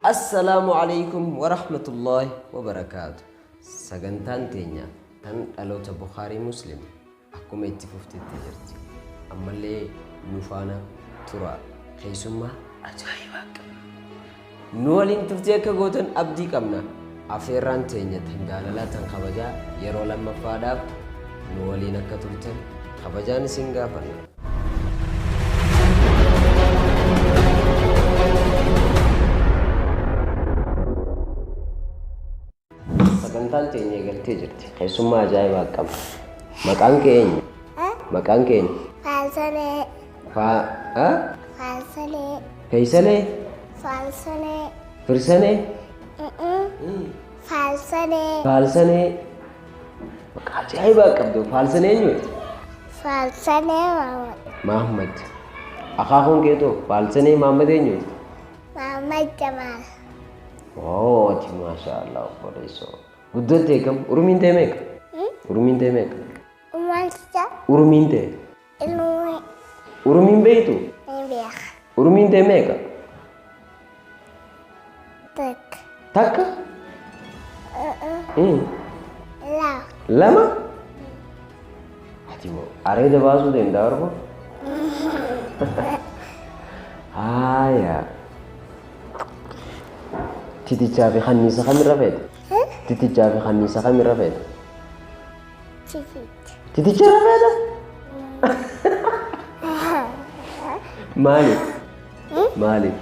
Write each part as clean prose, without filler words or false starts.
السلام عليكم ورحمة الله وبركاته. سجنتان تينيا تن ألوت بخاري مسلم أحكم اتفقت التجرت أما اللي نفانا ترى خيسما أجايبك نولين تفتيك قوتن أبدي كمنا أفيران تينيا تنجاللا تنخبجا يرو لما فاداب نولين كتلتن خبجان سنغافرنا sagantaan teenya galtee jirti keessummaa ajaa'ibaa qaba maqaan keenya maqaan keenya Falsane. Falsane. Faysalee Falsane. Firsanee Falsane. Faalsanee maqaa ajaa'ibaa qabdu Faalsanee eenyuuti? Falsane. Mahammad akaakuun keetoo Faalsanee Mahammad eenyuuti? Muhammad Jamal. ati maashaallah obboleessoo guddoo ta'e kam urumiin ta'e meeqa? Urumiin ta'e meeqa? Umalcha. Urumiin ta'e Ilmu. urumiin beektu? Ibiak. Urumiin ta'e meeqa? Tek. Takka? La. Lama? Ati moo areeda baasuu danda'a arba? Haaya. Titichaa fi kanniisa kamirra feete? Titichaa fi kanniisa kamirra feete? Chifit. Titicha irra feete? Maaliif? Maaliif?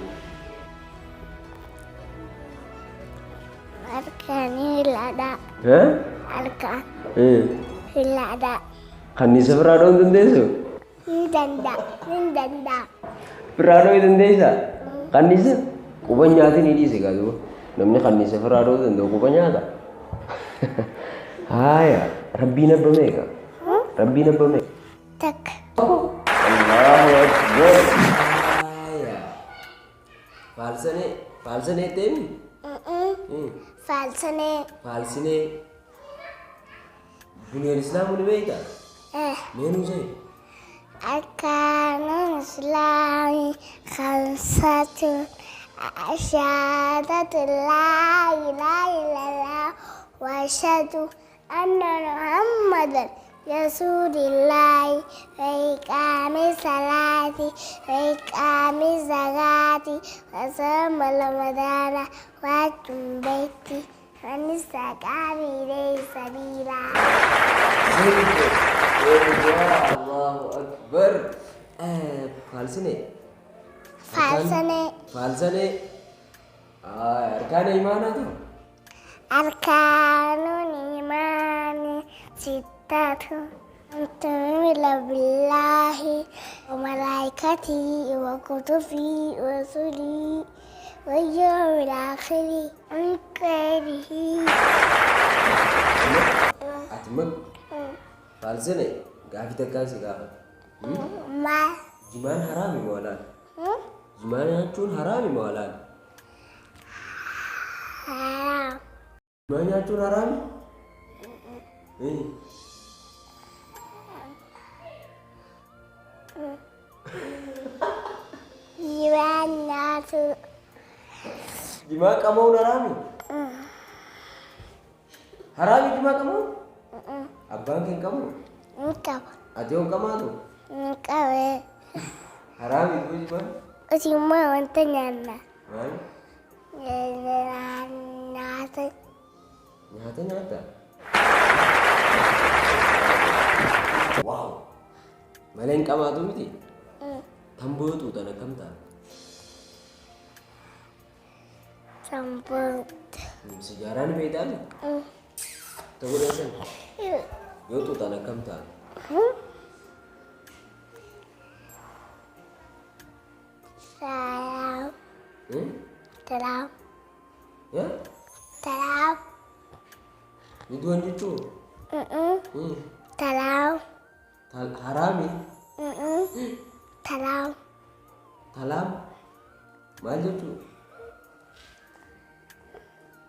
Arkan hilada. Arkan hilada. Kanniisa biraa dha'uu hin dandeessu? Hindanda. Hindanda. Biraa dha'uu hin dandeessaa? Kanniisa? Quba nyaatiin ni dhiise gaaduma. Namni kanniisa biraa dha'uu danda'u quba nyaata. Haaya. Rabbiin abba meeqa? Rabbiin abba meeqa? Tek. Allahu Akbar. Haaya. Faalsanee deemi? Falsane. Faalsinee. Buniyaan Islaamu ni beektaa? Meenuu ishee? أركان الإسلام خمسة شهادة لا إله إلا الله وأشهد أن محمدا رسول الله وإقام الصلاة وإقام الزكاة وصوم رمضان وحج البيت من استطاع إليه سبيلا. الله أكبر. فالسنة. Falsane. أركان إيمانه. أركان الإيمان ستة أن تؤمن بالله وملائكته وكتبه ورسله واليوم الآخر ومن خيره. أتمم. فالسنة. قاعد تكاسي قاعد. ما جمان حرامي مولانا. جمان يأكلون حرامي مولانا. حرام. جمان يأكلون حرامي. جوانات. جمان كمون حرامي. حرامي جمان كمون. أبان كن كمون. Engkau. أتيهم كمانو. Engkau. حرامي كوي جمان. Cuma wanitanya. Mana? Nyata. Nyata. Wow. Maleen qabaatu miti. Tambootu tana kamta. Sambut. Sejarah ni beedaan. Tahu dah sen. Yo tu tana kamta. Salam. Salam. Ya? Salam. Itu an itu. Salam. Harami. Salam. Salam. Mana itu?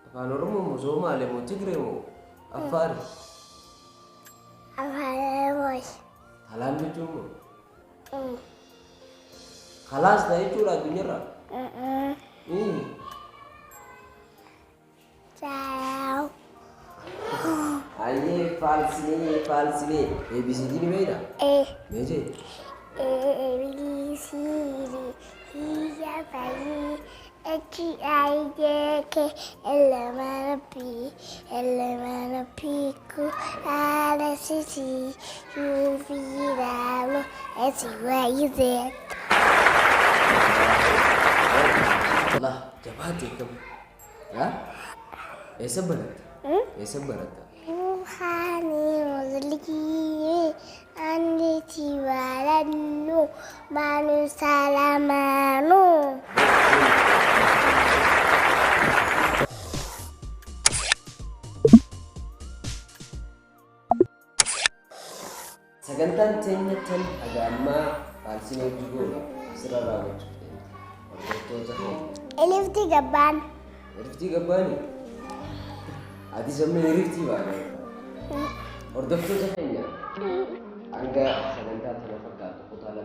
Afaan Oromoo moo Somaalee moo Tigree moo Affaar? Apa bos? Salam jechuun moo? Khalaas ta'e jechuudha addunyaarraa. Aye, falsely. ABCD ni beida? Meje? ABCD, E-F-G, H-I-J-K, L-M-N-P, L-M-N-P, Q-R-S-T, U-V-W, X-Y-Z. Allah, jabat kamu. Ya? Esa barat. Esa barat. Ruhani muzliki andi tiwalannu manu salamanu. Sagantan tenyatan agama falsine juga sira ragut. Elifti gaban. Rifti gabani. Adi samne rifti bana. Ordofto jahenya. Anga sagantan tanafakka kutala